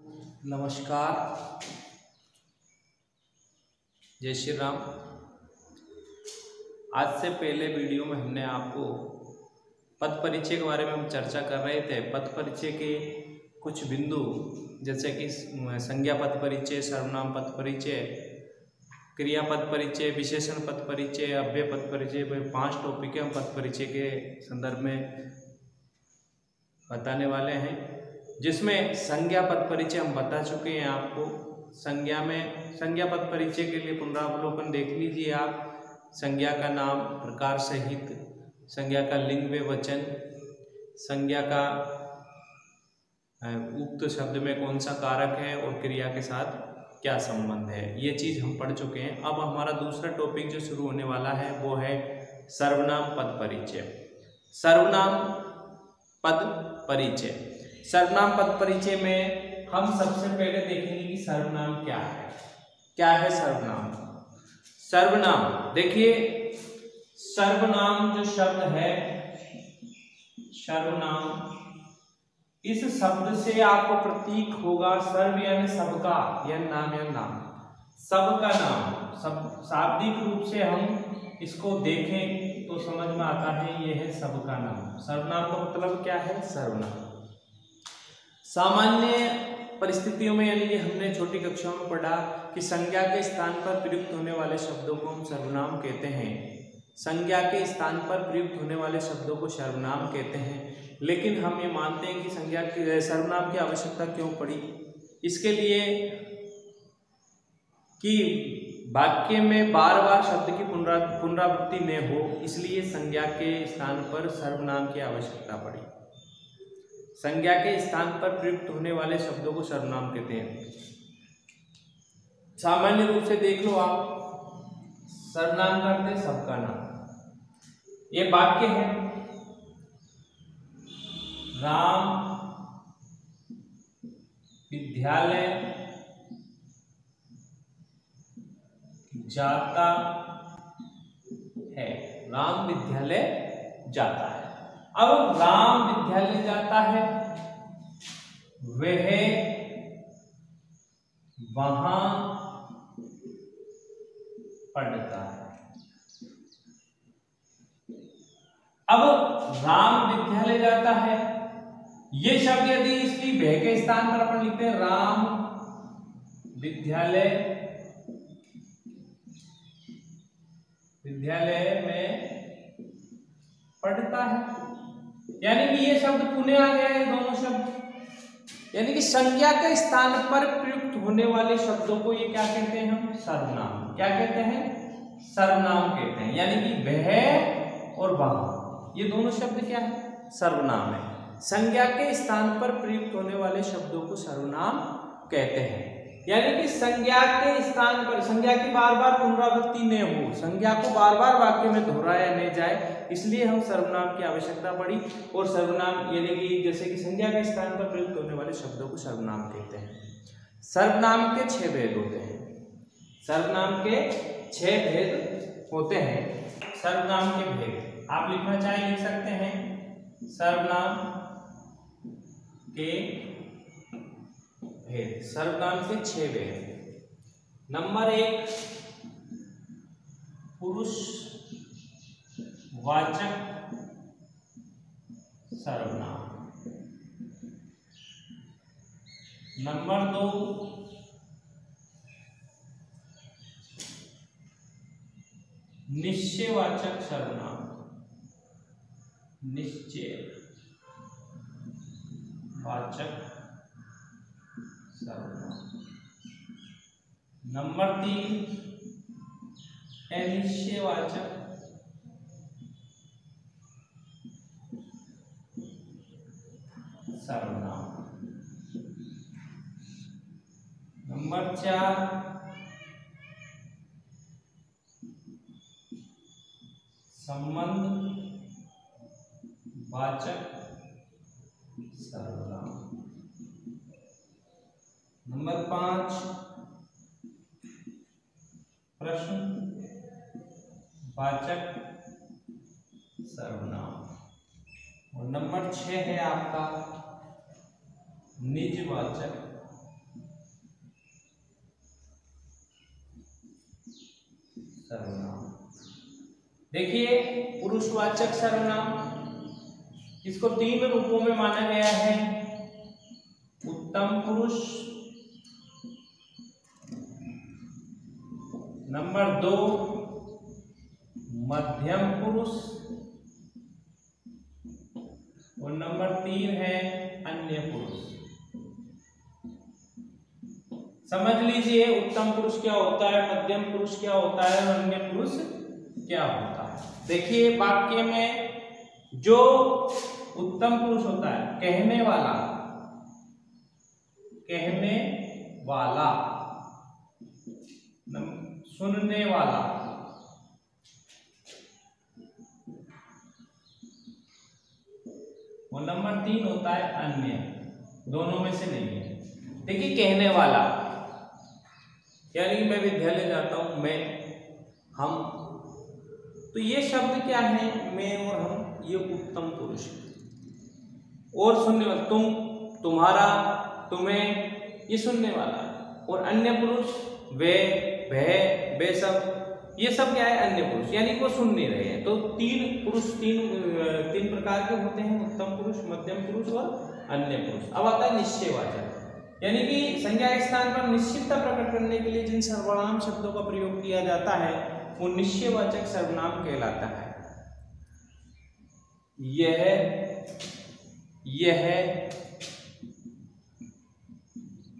नमस्कार, जय श्री राम। आज से पहले वीडियो में हमने आपको पद परिचय के बारे में हम चर्चा कर रहे थे। पद परिचय के कुछ बिंदु जैसे कि संज्ञा पद परिचय, सर्वनाम पद परिचय, क्रियापद परिचय, विशेषण पद परिचय, अव्यय पद परिचय, 5 टॉपिक हम पद परिचय के संदर्भ में बताने वाले हैं, जिसमें संज्ञा पद परिचय हम बता चुके हैं आपको। संज्ञा पद परिचय के लिए पुनरावलोकन देख लीजिए आप। संज्ञा का नाम प्रकार सहित, संज्ञा का लिंग व वचन, संज्ञा का उक्त शब्द में कौन सा कारक है और क्रिया के साथ क्या संबंध है, ये चीज हम पढ़ चुके हैं। अब हमारा दूसरा टॉपिक जो शुरू होने वाला है वो है सर्वनाम पद परिचय। सर्वनाम पद परिचय, सर्वनाम पद परिचय में हम सबसे पहले देखेंगे कि सर्वनाम क्या है। क्या है सर्वनाम? सर्वनाम देखिए, सर्वनाम जो शब्द है, सर्वनाम, इस शब्द से आपको प्रतीक होगा सर्व यानी सबका, या नाम या नाम, सबका नाम। सब शाब्दिक रूप से हम इसको देखें तो समझ में आता है यह है सबका नाम। सर्वनाम का मतलब क्या है? सर्वनाम सामान्य परिस्थितियों में, यानी कि हमने छोटी कक्षाओं में पढ़ा कि संज्ञा के स्थान पर प्रयुक्त होने वाले शब्दों को हम सर्वनाम कहते हैं। संज्ञा के स्थान पर प्रयुक्त होने वाले शब्दों को सर्वनाम कहते हैं। लेकिन हम ये मानते हैं कि सर्वनाम की आवश्यकता क्यों पड़ी? इसके लिए कि वाक्य में बार बार शब्द की पुनरावृत्ति न हो, इसलिए संज्ञा के स्थान पर सर्वनाम की आवश्यकता पड़ी। संज्ञा के स्थान पर प्रयुक्त होने वाले शब्दों को सर्वनाम कहते हैं। सामान्य रूप से देख लो आप, सर्वनाम करते सबका नाम। ये वाक्य है, राम विद्यालय जाता है। राम विद्यालय जाता है। अब राम विद्यालय जाता है, वह वहां पढ़ता है। अब राम विद्यालय जाता है, ये शब्द यदि इसकी वह के स्थान पर अपन लिखते हैं राम विद्यालय में पढ़ता है, यानी कि ये शब्द पुनः आ गया है, दोनों शब्द। यानी कि संज्ञा के स्थान पर प्रयुक्त होने वाले शब्दों को ये क्या कहते हैं? हम सर्वनाम। क्या कहते हैं? सर्वनाम कहते हैं। यानी कि वह और वह, ये दोनों शब्द क्या है? सर्वनाम है। संज्ञा के स्थान पर प्रयुक्त होने वाले शब्दों को सर्वनाम कहते हैं। यानी कि संज्ञा के स्थान पर, संज्ञा की बार बार पुनरावृत्ति न हो, संज्ञा को बार बार वाक्य में दोहराया न जाए, इसलिए हम सर्वनाम की आवश्यकता पड़ी। और सर्वनाम यानी कि जैसे कि संज्ञा के स्थान पर प्रयुक्त होने वाले शब्दों को सर्वनाम कहते हैं। सर्वनाम के 6 भेद होते हैं। सर्वनाम के 6 भेद होते हैं। सर्वनाम के भेद आप लिखना चाहे लिख सकते हैं। सर्वनाम के भेद, सर्वनाम के 6 भेद। नंबर 1, पुरुष वाचक सर्वनाम। नंबर 2, निश्चयवाचक सर्वनाम। निश्चयवाचक सर्वनाम। नंबर 3, अनिश्चयवाचक सर्वनाम। नंबर 4, संबंध वाचक सर्वनाम। नंबर 5, प्रश्न वाचक सर्वनाम। और नंबर 6 है आपका निजवाचक सर्वनाम। देखिए पुरुषवाचक सर्वनाम, इसको 3 रूपों में माना गया है। उत्तम पुरुष, नंबर 2 मध्यम पुरुष, और नंबर 3 है अन्य पुरुष। समझ लीजिए उत्तम पुरुष क्या होता है, मध्यम पुरुष क्या होता है और अन्य पुरुष क्या होता है। देखिए वाक्य में जो उत्तम पुरुष होता है, कहने वाला, सुनने वाला, और नंबर 3 होता है अन्य, दोनों में से नहीं है। देखिए कहने वाला यानी कि मैं विद्यालय जाता हूं, मैं, हम, तो ये शब्द क्या है, मैं और हम, ये उत्तम पुरुष है। और सुनने वाला, तुम, तुम्हारा, तुम्हें, ये सुनने वाला है। और अन्य पुरुष वे, वे सब, ये सब क्या है, अन्य पुरुष, यानी वो सुन नहीं रहे हैं। तो 3 पुरुष, तीन प्रकार के होते हैं, उत्तम पुरुष, मध्यम पुरुष और अन्य पुरुष। अब आता है निश्चयवाचक, यानी कि संज्ञा के स्थान पर निश्चितता प्रकट करने के लिए जिन सर्वनाम शब्दों का प्रयोग किया जाता है वो निश्चयवाचक सर्वनाम कहलाता है। यह,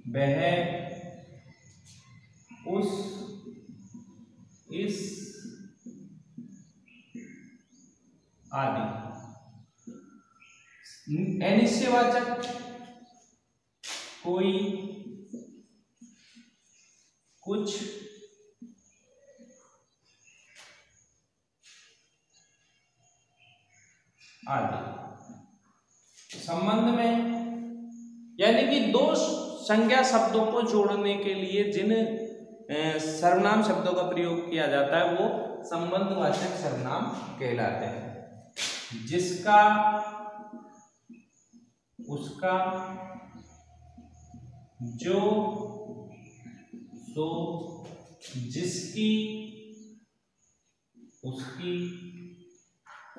वह, उस, इस आदि। अनिश्चयवाचक कोई, कुछ, आदि। संबंध में यानी कि 2 संज्ञा शब्दों को जोड़ने के लिए जिन सर्वनाम शब्दों का प्रयोग किया जाता है वो संबंधवाचक सर्वनाम कहलाते हैं। जिसका, उसका, जो, सो, जिसकी, उसकी,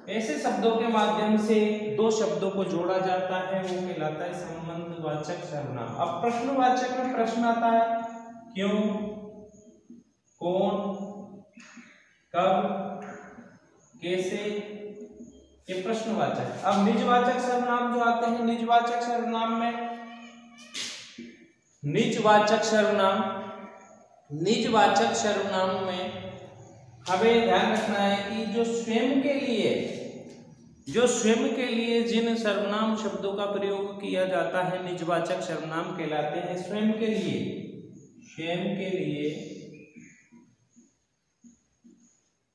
ऐसे शब्दों के माध्यम से 2 शब्दों को जोड़ा जाता है, वो कहलाता है संबंधवाचक सर्वनाम। अब प्रश्नवाचक में प्रश्न आता है, क्यों, कौन, कब, कैसे, ये प्रश्नवाचक। अब निजवाचक सर्वनाम जो आते हैं, निजवाचक सर्वनाम में, निजवाचक सर्वनाम में हमें ध्यान रखना है कि जो स्वयं के लिए जिन सर्वनाम शब्दों का प्रयोग किया जाता है निजवाचक सर्वनाम कहलाते हैं। स्वयं के लिए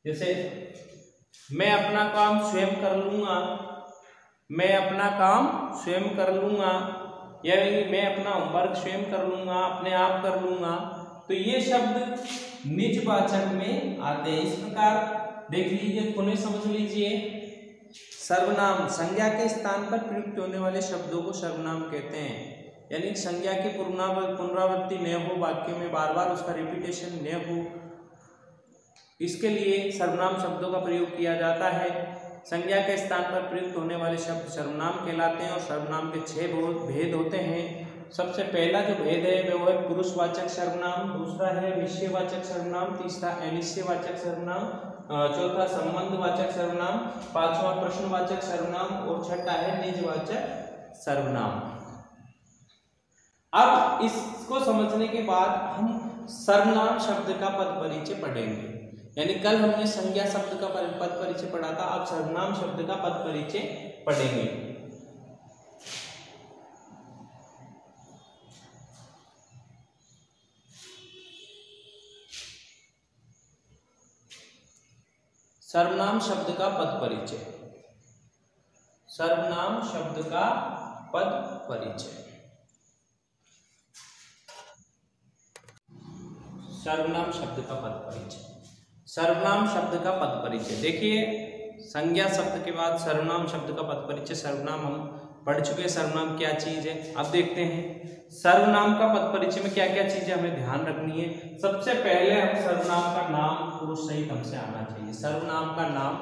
जैसे मैं अपना काम स्वयं कर लूंगा, मैं अपना काम स्वयं कर लूंगा, यानी मैं अपना होमवर्क स्वयं कर लूंगा, अपने आप कर लूंगा, तो ये शब्द निजवाचक में आते हैं। इस प्रकार देख लीजिए, पुनः समझ लीजिए, सर्वनाम संज्ञा के स्थान पर प्रयुक्त होने वाले शब्दों को सर्वनाम कहते हैं। यानी संज्ञा की पुनरावृत्ति न हो, वाक्य में बार बार उसका रिपीटेशन न हो, इसके लिए सर्वनाम शब्दों का प्रयोग किया जाता है। संज्ञा के स्थान पर प्रयुक्त होने वाले शब्द सर्वनाम कहलाते हैं और सर्वनाम के 6 भेद होते हैं। सबसे पहला जो भेद है वो है पुरुषवाचक सर्वनाम, दूसरा है निश्चयवाचक सर्वनाम, तीसरा अनिश्चयवाचक सर्वनाम, चौथा संबंधवाचक सर्वनाम, पांचवा प्रश्नवाचक सर्वनाम और छठा है निजवाचक सर्वनाम। अब इसको समझने के बाद हम सर्वनाम शब्द का पद परिचय पढ़ेंगे। यानी कल हमने संज्ञा शब्द का पद परिचय पढ़ा था, अब सर्वनाम शब्द का पद परिचय पढ़ेंगे। सर्वनाम शब्द का पद परिचय, सर्वनाम शब्द का पद परिचय, सर्वनाम शब्द का पद परिचय। सर्वनाम शब्द का पद परिचय देखिए, संज्ञा शब्द के बाद सर्वनाम शब्द का पद परिचय। सर्वनाम हम पढ़ चुके हैं सर्वनाम क्या चीज है। अब देखते हैं सर्वनाम का पद परिचय में क्या क्या चीजें हमें ध्यान रखनी है। सबसे पहले हम सर्वनाम का नाम पुरुष सहित हमसे आना चाहिए। सर्वनाम का नाम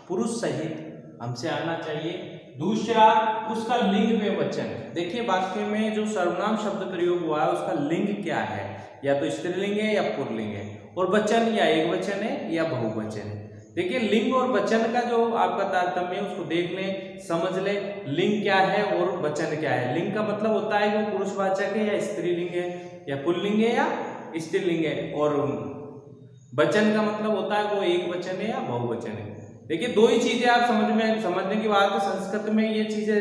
पुरुष सहित हमसे आना चाहिए। दूसरा, उसका लिंग में वचन। देखिए वाक्य में जो सर्वनाम शब्द प्रयोग हुआ है उसका लिंग क्या है, या तो स्त्रीलिंग है या पुल्लिंग है, और वचन या एक वचन है या बहुवचन है। देखिए लिंग और वचन का जो आपका तारतम्य है उसको देख लें, समझ लें। लिंग क्या है और वचन क्या है। लिंग का मतलब होता है कि वो पुरुषवाचक है या स्त्रीलिंग है, या पुल्लिंग है या स्त्रीलिंग है, और वचन का मतलब होता है वो एक वचन है या बहुवचन है। देखिए दो ही चीजें आप समझने की बात है। संस्कृत में ये चीजें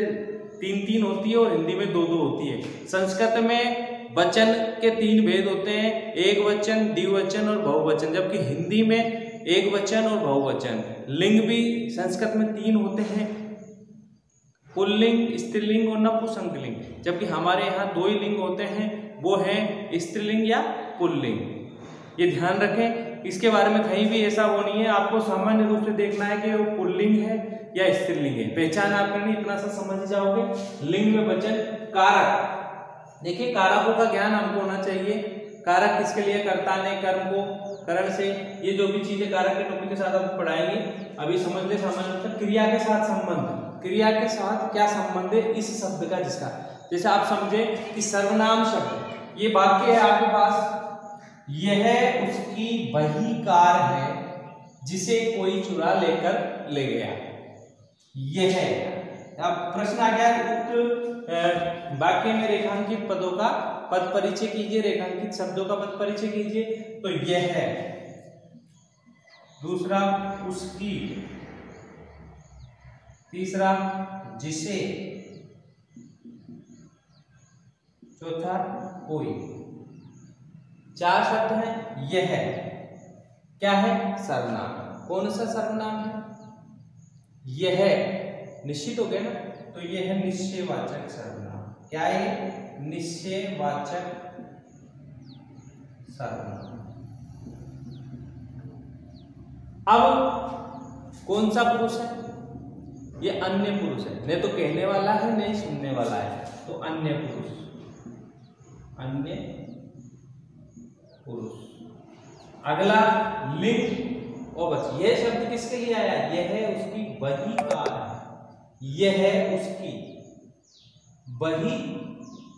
तीन तीन होती है और हिंदी में दो दो होती है। संस्कृत में वचन के तीन भेद होते हैं, एक वचन, द्विवचन और बहुवचन, जबकि हिंदी में एक वचन और बहुवचन। लिंग भी संस्कृत में तीन होते हैं, पुल्लिंग, स्त्रीलिंग और नपुंसकलिंग, जबकि हमारे यहाँ दो ही लिंग होते हैं, वो है स्त्रीलिंग या पुल्लिंग। ये ध्यान रखें, इसके बारे में कहीं भी ऐसा वो नहीं है। आपको सामान्य रूप से देखना है कि वो पुल्लिंग है या स्त्रीलिंग है, पहचान आप करनी, इतना सा समझ जाओगे। लिंग में वचन। कारक, देखिए कारकों का ज्ञान हमको होना चाहिए। कारक किसके लिए, कर्ता ने कर्म को करण से, ये जो भी चीजें कारक के टॉपिक के साथ आप पढ़ाएंगे अभी समझ ले। सामान्य रूप से क्रिया के साथ संबंध, क्रिया के साथ क्या संबंध है इस शब्द का, जिसका जैसे आप समझे कि सर्वनाम शब्द, ये वाक्य है आपके पास, यह उसकी वही कार है जिसे कोई चुरा लेकर ले गया। यह अब प्रश्न आ गया, उक्त वाक्य में रेखांकित पदों का पद परिचय कीजिए, रेखांकित शब्दों का पद परिचय कीजिए। तो यह है, दूसरा उसकी, तीसरा जिसे, चौथा कोई। चार शब्द हैं। यह क्या है, सर्वनाम। कौन सा सर्वनाम है, यह निश्चित हो गया ना, तो यह है निश्चयवाचक सर्वनाम। क्या है, निश्चयवाचक सर्वनाम। अब कौन सा पुरुष है, ये अन्य पुरुष है, नहीं तो कहने वाला है नहीं सुनने वाला है, तो अन्य पुरुष, अन्य पुरुष। अगला लिंग और वचन। यह शब्द किसके लिए आया, यह है उसकी वही कार है, यह है उसकी वही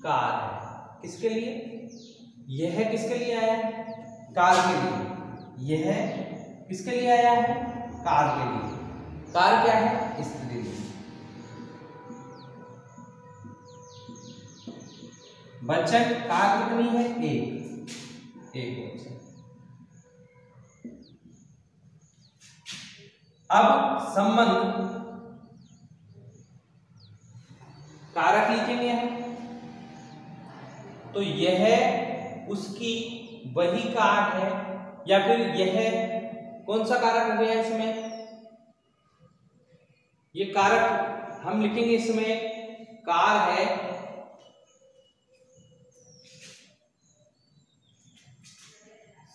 कार है। किसके लिए, यह किसके लिए आया है, कार के लिए। यह किसके लिए आया है, कार के लिए। कार क्या है, स्त्रीलिंग। वचन कार कितनी है, एक वचन। अब संबंध, कारक लिखेंगे हम, तो यह उसकी वही कार है, या फिर यह कौन सा कारक हो गया इसमें, ये कारक हम लिखेंगे इसमें, कार है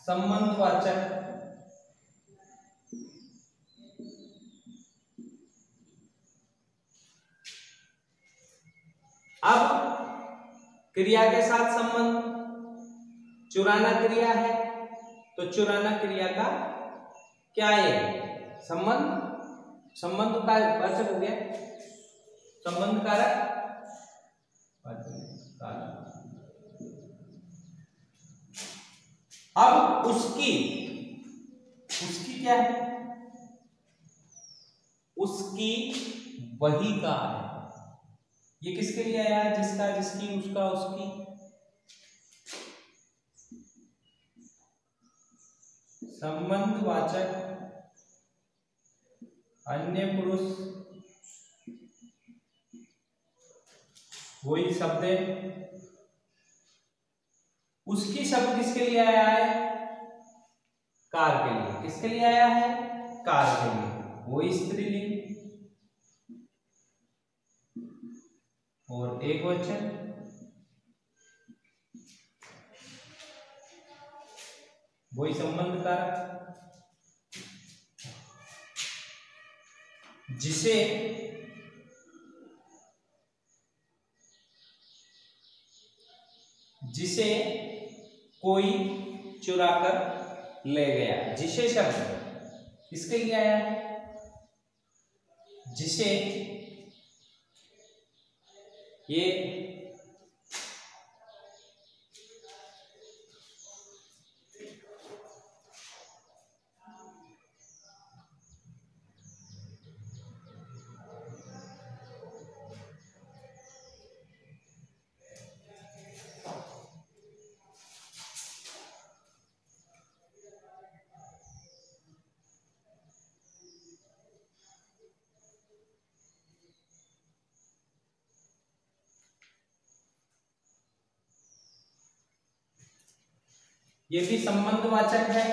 संबंधवाचक अब क्रिया के साथ संबंध, चुराना क्रिया है, तो चुराना क्रिया का क्या है, संबंध, संबंध का वाचक हो गया, संबंध कारक। अब उसकी, उसकी क्या है, उसकी वही कार है। ये किसके लिए आया है, जिसका, जिसकी, उसका, उसकी। संबंधवाचक अन्य पुरुष वही शब्द है। उसकी शब्द किसके लिए आया है, कार के लिए। किसके लिए आया है, कार के लिए। वही स्त्रीलिंग और एक वचन। वही संबंध कारक, जिसे जिसे कोई चुरा कर ले गया। जिसे शब्द इसके लिए आया है, जिसे, ये भी संबंधवाचक है।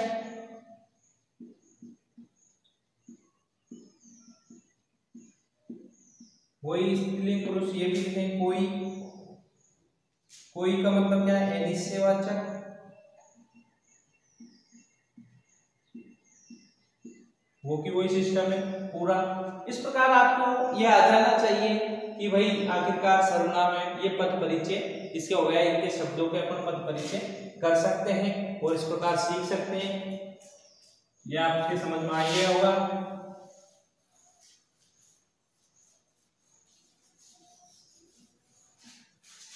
कोई स्त्रीलिंग पुरुष, ये भी लिखें कोई। कोई का मतलब क्या है? अनिश्चयवाचक। वो की वही सिस्टम है पूरा। इस प्रकार आपको यह आ जाना चाहिए कि भाई आखिरकार सर्वनाम है, ये पद परिचय इसके हो गया। इनके शब्दों के अपन पद परिचय कर सकते हैं और इस प्रकार सीख सकते हैं। यह आपके समझ में आ गया होगा।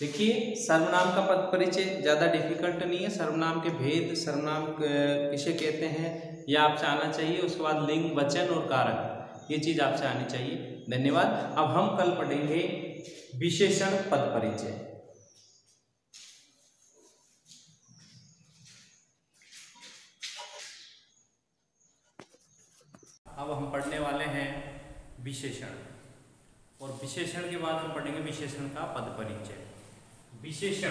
देखिए, सर्वनाम का पद परिचय ज्यादा डिफिकल्ट नहीं है। सर्वनाम के भेद, सर्वनाम किसे कहते हैं, यह आपसे आना चाहिए। उसके बाद लिंग, वचन और कारक, ये चीज आपसे आनी चाहिए। धन्यवाद। अब हम कल पढ़ेंगे विशेषण पद परिचय। अब हम पढ़ने वाले हैं विशेषण, और विशेषण के बाद हम पढ़ेंगे विशेषण का पद परिचय। विशेषण,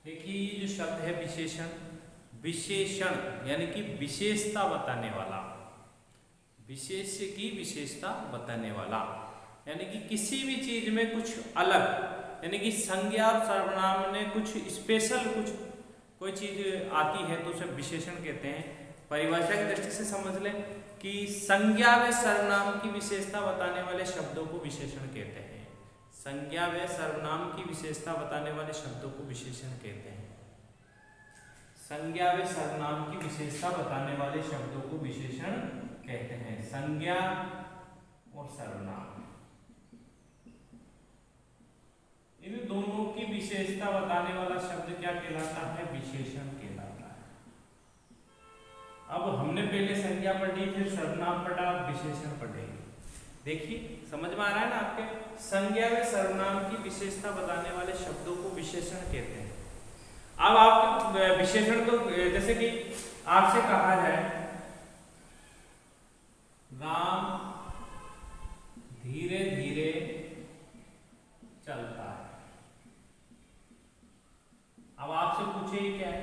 देखिए ये जो शब्द है विशेषण, विशेषण यानी कि विशेषता बताने वाला, विशेष्य की विशेषता बताने वाला, यानी कि किसी भी चीज में कुछ अलग, यानी कि संज्ञा और सर्वनाम ने कुछ स्पेशल, कुछ कोई चीज आती है तो उसे विशेषण कहते हैं। परिभाषा की दृष्टि से समझ लें कि संज्ञा व सर्वनाम की विशेषता बताने वाले शब्दों को विशेषण कहते हैं। संज्ञा व सर्वनाम की विशेषता बताने वाले शब्दों को विशेषण कहते हैं। संज्ञा व सर्वनाम की विशेषता बताने वाले शब्दों को विशेषण कहते हैं। संज्ञा और सर्वनाम, इन दोनों की विशेषता बताने वाला शब्द क्या कहलाता है? विशेषण कहलाता है। अब हमने पहले संज्ञा पढ़ी, फिर सर्वनाम पढ़ा, अब विशेषण पढ़ेंगे। देखिए समझ में आ रहा है ना आपके? संज्ञा व सर्वनाम की विशेषता बताने वाले शब्दों को विशेषण कहते हैं। अब आप विशेषण को, जैसे कि आपसे कहा जाए राम धीरे धीरे चलता है, अब आपसे पूछे ये क्या है?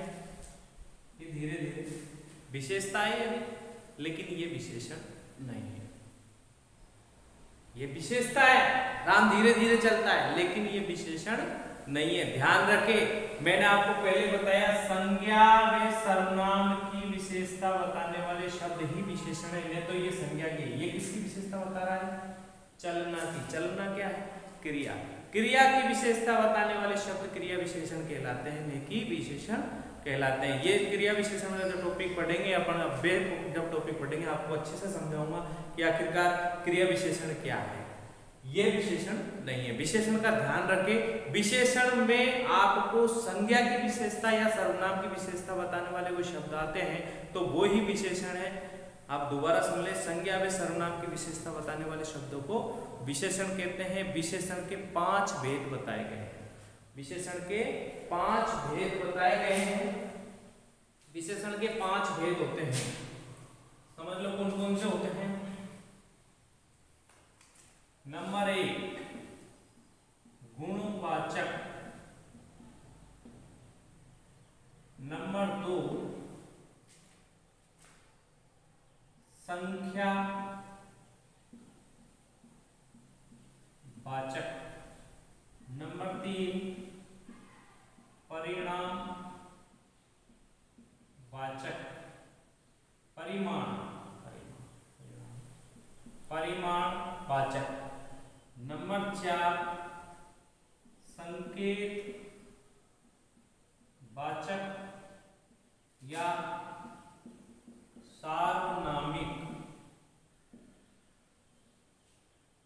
ये धीरे धीरे विशेषता है अभी, लेकिन ये विशेषण नहीं है। ये विशेषता है, राम धीरे धीरे चलता है, लेकिन ये विशेषण नहीं है। ध्यान रखें, मैंने आपको पहले बताया संज्ञा व सर्वनाम की विशेषता बताने वाले शब्द ही विशेषण है। तो ये संज्ञा की, ये किसकी विशेषता बता रहा है? चलना की। चलना क्या है? क्रिया। क्रिया की विशेषता बताने वाले शब्द क्रिया विशेषण कहलाते हैं, नहीं कि विशेषण कहलाते हैं। ये क्रिया विशेषण का जो टॉपिक पढ़ेंगे अपन, जब टॉपिक पढ़ेंगे आपको अच्छे से समझाऊंगा कि आखिरकार क्रिया विशेषण क्या है। ये विशेषण नहीं है। विशेषण का ध्यान रखें, विशेषण में आपको संज्ञा की विशेषता या सर्वनाम की विशेषता बताने वाले वो शब्द आते हैं तो वो ही विशेषण है। आप दोबारा सुन लें, संज्ञा व सर्वनाम की विशेषता बताने वाले शब्दों को विशेषण कहते हैं। विशेषण के 5 भेद बताए गए हैं। विशेषण के 5 भेद बताए गए हैं। विशेषण के 5 भेद होते हैं, समझ लो कौन कौन से होते हैं। नंबर 1 गुणवाचक, नंबर 2 संख्या वाचक, नंबर 3 परिणाम वाचक, परिमाण वाचक, संकेत वाचक या सार्वनामिक।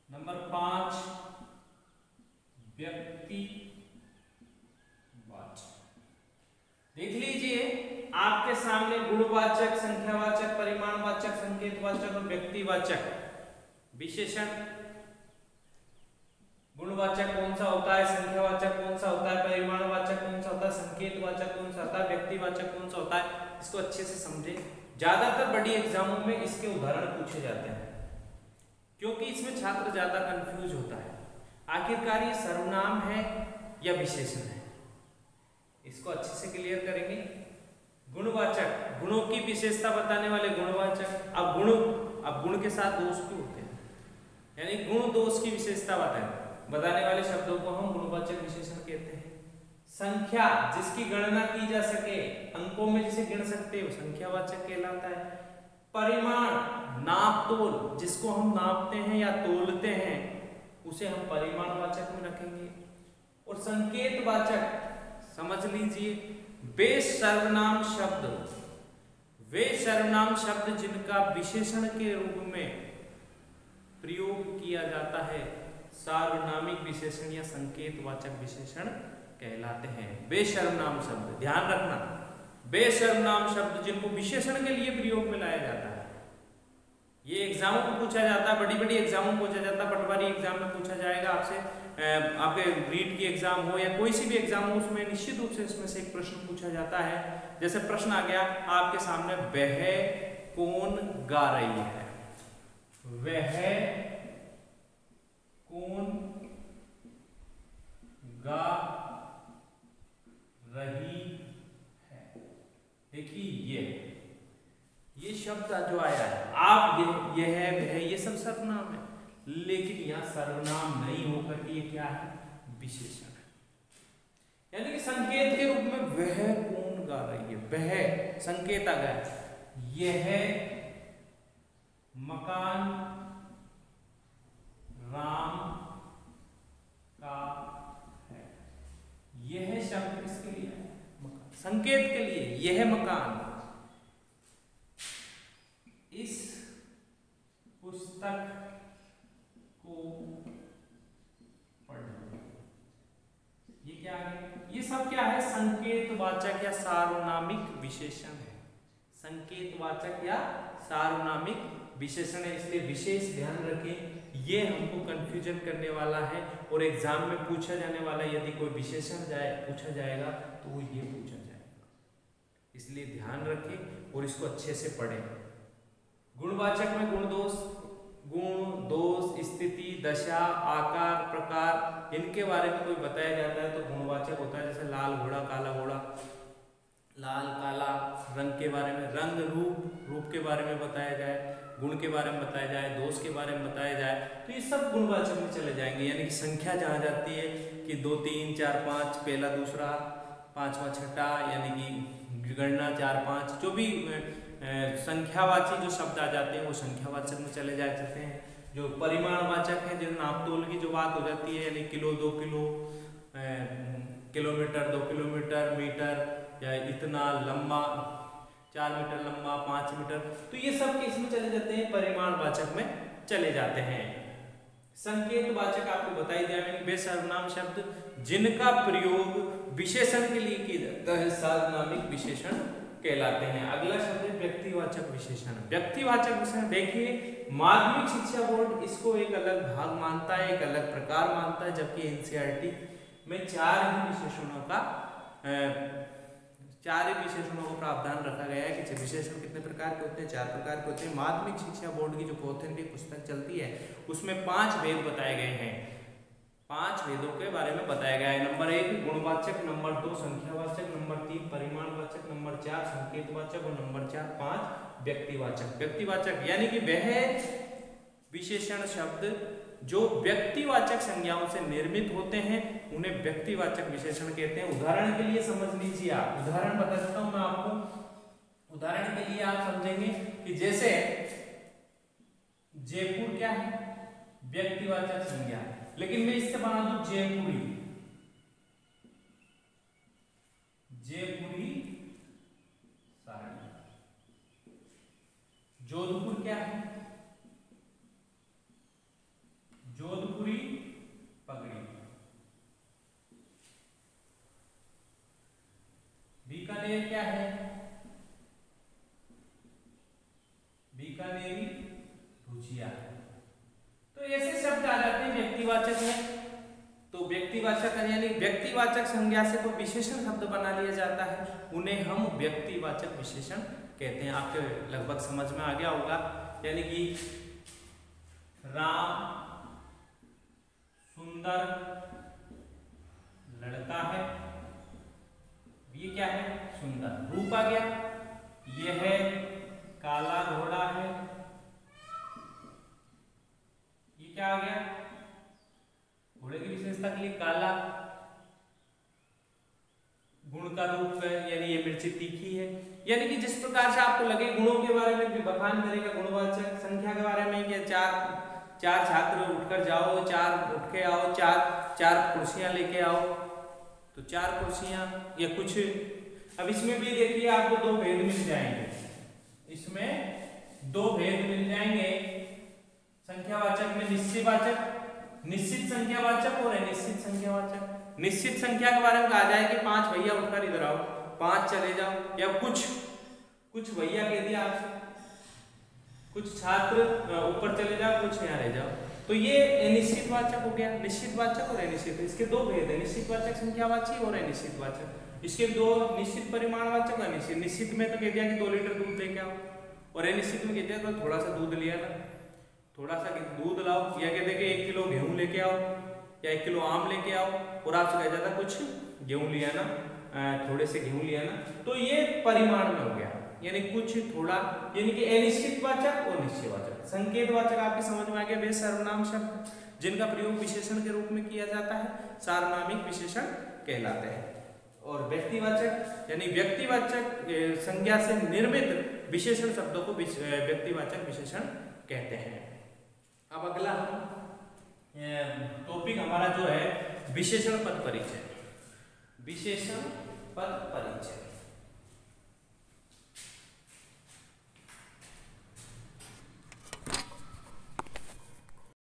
नंबर 5 व्यक्तिवाचक। देख लीजिए आपके सामने गुणवाचक, संख्यावाचक, परिमाणवाचक, संकेतवाचक और व्यक्तिवाचक विशेषण। गुणवाचक कौन सा होता है, संख्यावाचक कौन सा होता है, परिमाणवाचक कौन सा होता है, संकेतवाचक कौन सा होता है, व्यक्तिवाचक कौन सा होता है, इसको अच्छे से समझे। ज्यादातर बड़ी एग्जामों में इसके उदाहरण पूछे जाते हैं क्योंकि इसमें छात्र ज्यादा कंफ्यूज होता है। आखिरकार ये सर्वनाम है या विशेषण है, इसको अच्छे से क्लियर करेंगे। गुणवाचक, गुणों की विशेषता बताने वाले गुणवाचक। अब गुण के साथ दोष भी होते हैं, यानी गुण दोष की विशेषता बताने वाले शब्दों को हम गुणवाचक विशेषण कहते हैं। संख्या, जिसकी गणना की जा सके, अंकों में जिसे गिन सकते हो, संख्यावाचक कहलाता है। परिमाण, नाप तोल, जिसको हम नापते हैं या तोलते हैं, उसे हम परिमाणवाचक में रखेंगे। और संकेतवाचक, समझ लीजिए, वे सर्वनाम शब्द जिनका विशेषण के रूप में प्रयोग किया जाता है, सार्वनामिक विशेषण या संकेतवाचक विशेषण कहलाते हैं। बेशर्वनाम शब्द, ध्यान रखना, बेशर्वनाम शब्द जिनको विशेषण के लिए प्रयोग में लाया जाता है। ये एग्जामों में पूछा जाता है, बड़ी बड़ी एग्जामों में पूछा जाता है, पटवारी एग्जाम में पूछा जाएगा आपसे, आपके रीट की एग्जाम हो या कोई सी भी एग्जाम हो, उसमें निश्चित रूप से इसमें से एक प्रश्न पूछा जाता है। जैसे प्रश्न आ गया आपके सामने, वह कौन गा रही है, वह कौन गा रही है। देखिए ये शब्द जो आया है, आप ये है, वह, ये सब सर्वनाम है, लेकिन यहां सर्वनाम नहीं होकर के ये क्या है, विशेषण है। यानी कि संकेत के रूप में वह कौन गा रही है, वह संकेत आ गया। यह मकान राम का है। यह शब्द किसके लिए है, संकेत के लिए। यह मकान इस पुस्तक को पढ़ो। ये क्या है, ये सब क्या है, संकेतवाचक या सार्वनामिक विशेषण है। संकेतवाचक या सार्वनामिक विशेषण है, इसलिए विशेष ध्यान रखें, ये हमको कंफ्यूजन करने वाला है और एग्जाम में पूछा जाने वाला, यदि कोई विशेषण पूछा जाएगा तो वो ये पूछा जाएगा, इसलिए ध्यान रखें और इसको अच्छे से पढ़ें। गुणवाचक में गुण दोष, स्थिति, दशा, आकार, प्रकार, इनके बारे में कोई बताया जाता है तो गुणवाचक होता है। जैसे लाल घोड़ा, काला घोड़ा, लाल काला, रंग के बारे में, रंग रूप के बारे में बताया जाए, गुण के बारे में बताया जाए, दोष के बारे में बताया जाए, तो ये सब गुणवाचक में चले जाएंगे। यानी कि संख्या जहाँ जाती है कि 2 3 4 5, पहला दूसरा पांचवा छठा, यानी कि गणना 4 5, जो भी संख्यावाची जो शब्द आ जाते हैं वो संख्यावाचक में चले जाते हैं। जो परिमाणवाचक है, जो नाप तोल की जो बात हो जाती है, यानी kilo 2 kilo, kilometre 2 kilometre, metre या इतना लंबा, 4 मीटर लंबा, 5 मीटर, तो ये सब किस में चले जाते हैं, परिमाणवाचक में चले जाते हैं। संकेतवाचक आपको बताई दिया, यानी बेसर्वनाम शब्द जिनका प्रयोग विशेषण के लिए किया जाता है, सार्वनामिक विशेषण कहलाते हैं। अगला शब्द है व्यक्तिवाचक विशेषण। व्यक्तिवाचक विशेषण देखिए, माध्यमिक शिक्षा बोर्ड इसको एक अलग भाग मानता है, एक अलग प्रकार मानता है, जबकि एनसीईआरटी में 4 ही विशेषणों को प्रावधान रखा गया है कि विशेषण कितने प्रकार के होते हैं, 4 प्रकार के होते हैं। माध्यमिक शिक्षा बोर्ड की जो पोथन की पुस्तक चलती है उसमें 5 भेद बताए गए हैं, 5 भेदों के बारे में बताया गया है। नंबर 1 गुणवाचक, नंबर 2 संख्यावाचक, नंबर 3 परिमाणवाचक, नंबर 4 संकेतवाचक और नंबर 5 व्यक्तिवाचक। व्यक्तिवाचक यानी कि वह विशेषण शब्द जो व्यक्तिवाचक संज्ञाओं से निर्मित होते हैं उन्हें व्यक्तिवाचक विशेषण कहते हैं। उदाहरण के लिए समझ लीजिए, आप उदाहरण बता देता हूं मैं आपको। उदाहरण के लिए आप समझेंगे कि जैसे जयपुर क्या है, व्यक्तिवाचक संज्ञा, लेकिन मैं इससे बना दूं जयपुरी, व्यक्तिवाचक यानी व्यक्तिवाचक संज्ञा से कोई विशेषण शब्द बना लिया जाता है, उन्हें हम व्यक्तिवाचक विशेषण कहते हैं। आपके लगभग समझ में आ गया होगा। यानी कि राम सुंदर लड़का है, ये क्या है? सुंदर। रूप आ गया। यह काला घोड़ा है, ये क्या आ गया? घोड़े की विशेषता के लिए काला। गुण का रूप है, यानी ये मिर्ची तीखी है। यानी कि जिस प्रकार से आपको लगे गुणों के बारे में भी बखान करेगा गुणवाचक। संख्या के बारे में क्या, चार छात्र उठकर जाओ, चार उठ के आओ, चार कुर्सियां लेके आओ, तो 4 कुर्सियां या कुछ। अब इसमें भी देखिए आपको 2 भेद मिल जाएंगे, इसमें 2 भेद मिल जाएंगे संख्यावाचक में, निश्चित संख्यावाचक और अनिश्चित संख्यावाचक। निश्चित संख्या के बारे में कहा जाए कि 5 भैया उठकर इधर आओ, 5 चले जाओ, या कुछ भैया कह दिया आपसे, कुछ छात्र ऊपर चले जाओ, कुछ यहाँ रह जाओ, तो ये अनिश्चितवाचक हो गया। निश्चितवाचक और अनिश्चित, इसके 2 भेद है, निश्चितवाचक संख्यावाची और अनिश्चितवाचक। इसके 2 निश्चित परिमाणवाचक, अनिश्चित। निश्चित में तो कह दिया कि 2 लीटर दूध लेके आओ, और अनिश्चित में कह दिया तो थोड़ा सा दूध लिया ना, थोड़ा सा दूध लाओ, या कहते हैं कि 1 किलो गेहूं लेके आओ या 1 किलो आम लेके आओ, और आपसे कहा जाता कुछ गेहूं लिया ना, थोड़े से गेहूं लिया ना, तो ये परिमाण में हो गया, यानी कुछ थोड़ा, यानी कि अनिश्चितवाचक और निश्चयवाचक। संकेतवाचक आपकी समझ में आ गया, वे सर्वनाम शब्द जिनका प्रयोग विशेषण के रूप में किया जाता है सार्वनामिक विशेषण कहलाते हैं। और व्यक्तिवाचक यानी व्यक्तिवाचक संज्ञा से निर्मित विशेषण शब्दों को व्यक्तिवाचक विशेषण कहते हैं। अब अगला टॉपिक हमारा जो है विशेषण पद परिचय। विशेषण पद परिचय